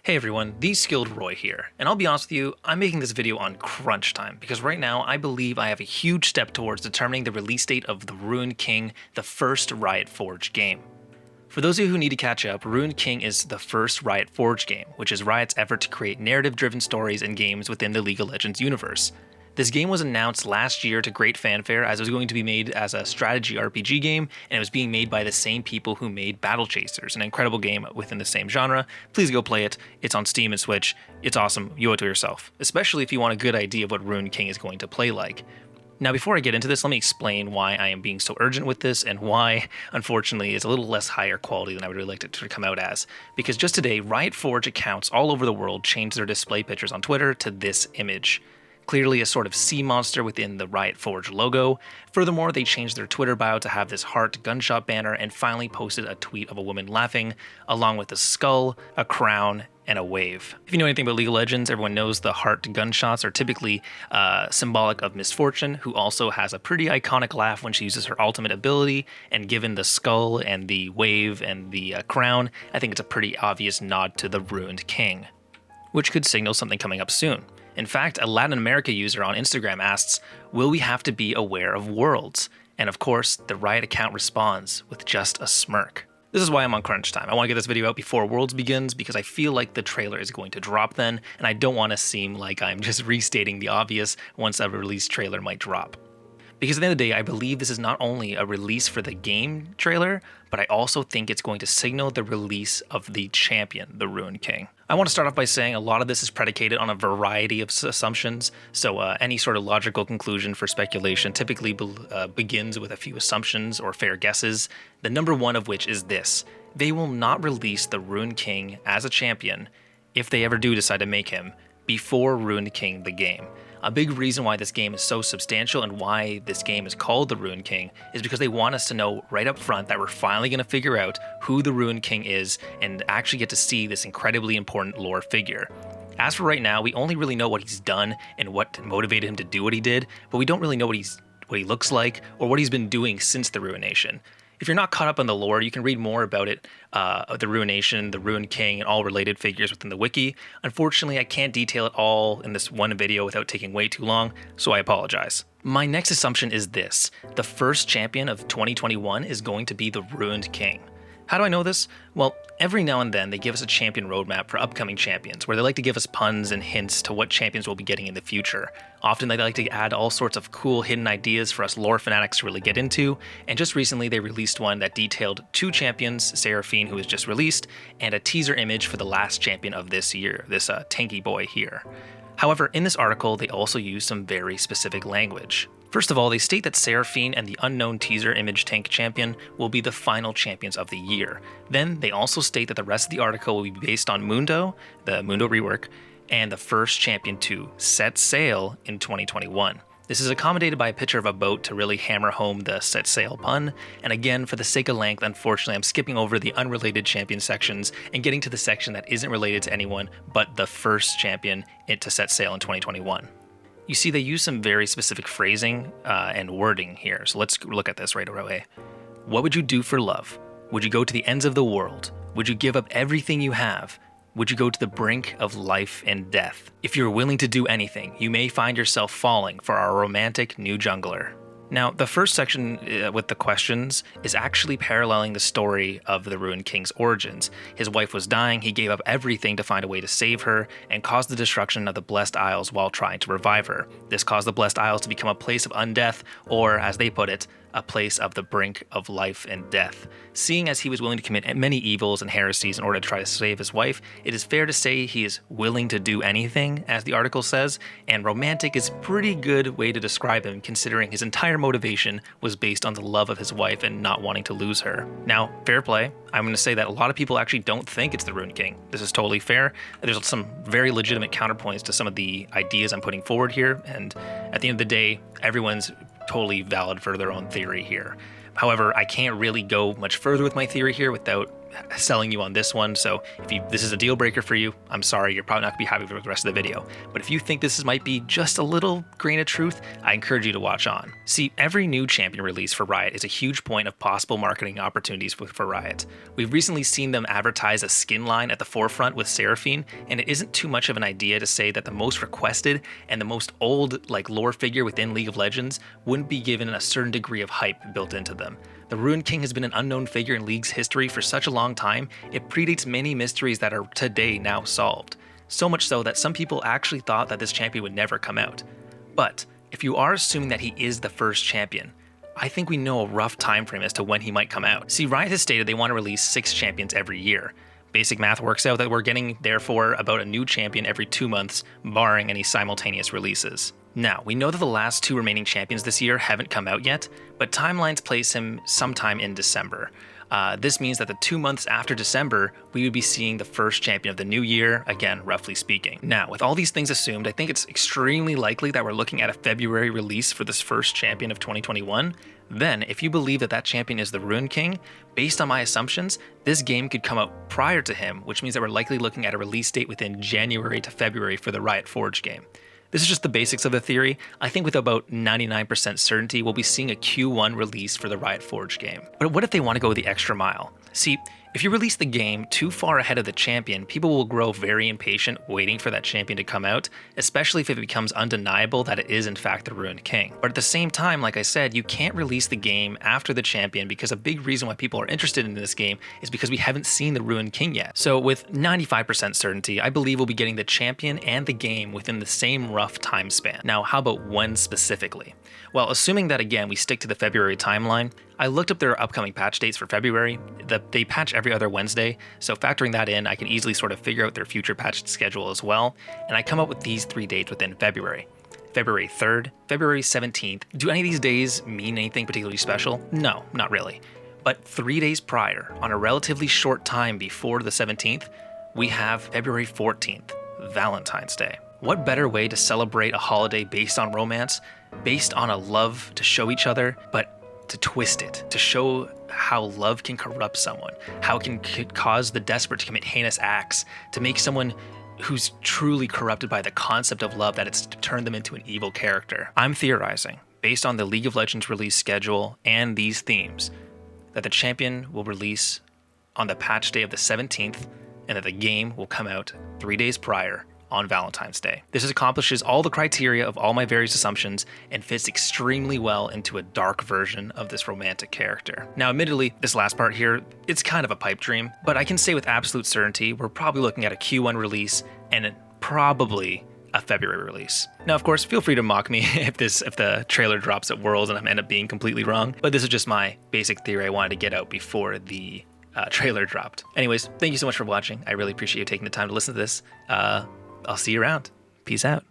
Hey everyone, The Skilled Roy here, and I'll be honest with you, I'm making this video on crunch time, because right now I believe I have a huge step towards determining the release date of The Ruined King, the first Riot Forge game. For those of you who need to catch up, Ruined King is the first Riot Forge game, which is Riot's effort to create narrative-driven stories and games within the League of Legends universe. This game was announced last year to great fanfare as it was going to be made as a strategy RPG game, and it was being made by the same people who made Battle Chasers, an incredible game within the same genre. Please go play it. It's on Steam and Switch. It's awesome. You owe it to yourself, especially if you want a good idea of what Ruined King is going to play like. Now, before I get into this, let me explain why I am being so urgent with this and why, unfortunately, it's a little less higher quality than I would really like it to come out as. Because just today, Riot Forge accounts all over the world changed their display pictures on Twitter to this image. Clearly a sort of sea monster within the Riot Forge logo. Furthermore, they changed their Twitter bio to have this heart gunshot banner and finally posted a tweet of a woman laughing, along with a skull, a crown, and a wave. If you know anything about League of Legends, everyone knows the heart gunshots are typically symbolic of misfortune, who also has a pretty iconic laugh when she uses her ultimate ability, and given the skull and the wave and the crown, I think it's a pretty obvious nod to the Ruined King, which could signal something coming up soon. In fact, a Latin America user on Instagram asks, "Will we have to be aware of worlds?" And of course, the Riot account responds with just a smirk. This is why I'm on crunch time. I want to get this video out before Worlds begins because I feel like the trailer is going to drop then, and I don't want to seem like I'm just restating the obvious once a release trailer might drop. Because at the end of the day, I believe this is not only a release for the game trailer, but I also think it's going to signal the release of the champion, the Ruined King. I want to start off by saying a lot of this is predicated on a variety of assumptions, so any sort of logical conclusion for speculation typically begins with a few assumptions or fair guesses, the number one of which is this: they will not release the Ruined King as a champion, if they ever do decide to make him, before Ruined King the game. A big reason why this game is so substantial and why this game is called The Ruined King is because they want us to know right up front that we're finally going to figure out who the Ruined King is and actually get to see this incredibly important lore figure. As for right now, we only really know what he's done and what motivated him to do what he did, but we don't really know what he looks like or what he's been doing since the Ruination. If you're not caught up on the lore, you can read more about it, the Ruination, the Ruined King, and all related figures within the wiki. Unfortunately, I can't detail it all in this one video without taking way too long, so I apologize. My next assumption is this: the first champion of 2021 is going to be the Ruined King. How do I know this? Well, every now and then they give us a champion roadmap for upcoming champions, where they like to give us puns and hints to what champions we'll be getting in the future. Often they like to add all sorts of cool hidden ideas for us lore fanatics to really get into, and just recently they released one that detailed 2 champions, Seraphine, who was just released, and a teaser image for the last champion of this year, this tanky boy here. However, in this article, they also use some very specific language. First of all, they state that Seraphine and the unknown teaser image tank champion will be the final champions of the year. Then they also state that the rest of the article will be based on Mundo, the Mundo rework, and the first champion to set sail in 2021. This is accommodated by a picture of a boat to really hammer home the set sail pun, and again, for the sake of length, unfortunately, I'm skipping over the unrelated champion sections and getting to the section that isn't related to anyone but the first champion to set sail in 2021. You see, they use some very specific phrasing and wording here, so let's look at this right away. What would you do for love? Would you go to the ends of the world? Would you give up everything you have? Would you go to the brink of life and death? If you're willing to do anything, you may find yourself falling for our romantic new jungler. Now, the first section with the questions is actually paralleling the story of the Ruined King's origins. His wife was dying, he gave up everything to find a way to save her, and caused the destruction of the Blessed Isles while trying to revive her. This caused the Blessed Isles to become a place of undeath, or, as they put it, a place of the brink of life and death. Seeing as he was willing to commit many evils and heresies in order to try to save his wife, it is fair to say he is willing to do anything, as the article says, and romantic is a pretty good way to describe him considering his entire motivation was based on the love of his wife and not wanting to lose her. Now, fair play, I'm going to say that a lot of people actually don't think it's the Ruined King. This is totally fair. There's some very legitimate counterpoints to some of the ideas I'm putting forward here, and at the end of the day, everyone's totally valid for their own theory here. However, I can't really go much further with my theory here without selling you on this one, so if this is a deal breaker for you, I'm sorry, you're probably not gonna be happy with the rest of the video. But if you think this might be just a little grain of truth, I encourage you to watch on. See, every new champion release for Riot is a huge point of possible marketing opportunities for Riot. We've recently seen them advertise a skin line at the forefront with Seraphine, and it isn't too much of an idea to say that the most requested and the most old lore figure within League of Legends wouldn't be given a certain degree of hype built into them. The Ruined King has been an unknown figure in League's history for such a long time, it predates many mysteries that are today now solved. So much so that some people actually thought that this champion would never come out. But if you are assuming that he is the first champion, I think we know a rough time frame as to when he might come out. See, Riot has stated they want to release 6 champions every year. Basic math works out that we're getting, therefore, about a new champion every 2 months, barring any simultaneous releases. Now, we know that the last 2 remaining champions this year haven't come out yet, but timelines place him sometime in December. This means that the 2 months after December, we would be seeing the first champion of the new year, again, roughly speaking. Now, with all these things assumed, I think it's extremely likely that we're looking at a February release for this first champion of 2021. Then, if you believe that that champion is the Ruined King, based on my assumptions, this game could come out prior to him, which means that we're likely looking at a release date within January to February for the Riot Forge game. This is just the basics of the theory. I think with about 99% certainty, we'll be seeing a Q1 release for the Riot Forge game. But what if they want to go the extra mile? See, if you release the game too far ahead of the champion, people will grow very impatient waiting for that champion to come out, especially if it becomes undeniable that it is in fact the Ruined King. But at the same time, like I said, you can't release the game after the champion because a big reason why people are interested in this game is because we haven't seen the Ruined King yet. So with 95% certainty, I believe we'll be getting the champion and the game within the same rough time span. Now, how about when specifically? Well, assuming that again, we stick to the February timeline, I looked up their upcoming patch dates for February. They patch every other Wednesday, so factoring that in, I can easily sort of figure out their future patch schedule as well, and I come up with these 3 dates within February. February 3rd, February 17th. Do any of these days mean anything particularly special? No, not really. But 3 days prior, on a relatively short time before the 17th, we have February 14th, Valentine's Day. What better way to celebrate a holiday based on romance, based on a love to show each other, but to twist it, to show how love can corrupt someone, how it can cause the desperate to commit heinous acts, to make someone who's truly corrupted by the concept of love, that it's to turn them into an evil character. I'm theorizing, based on the League of Legends release schedule and these themes, that the champion will release on the patch day of the 17th, and that the game will come out 3 days prior on Valentine's Day. This accomplishes all the criteria of all my various assumptions and fits extremely well into a dark version of this romantic character. Now, admittedly, this last part here, it's kind of a pipe dream, but I can say with absolute certainty, we're probably looking at a Q1 release and probably a February release. Now, of course, feel free to mock me if the trailer drops at Worlds and I end up being completely wrong, but this is just my basic theory I wanted to get out before the trailer dropped. Anyways, thank you so much for watching. I really appreciate you taking the time to listen to this. I'll see you around. Peace out.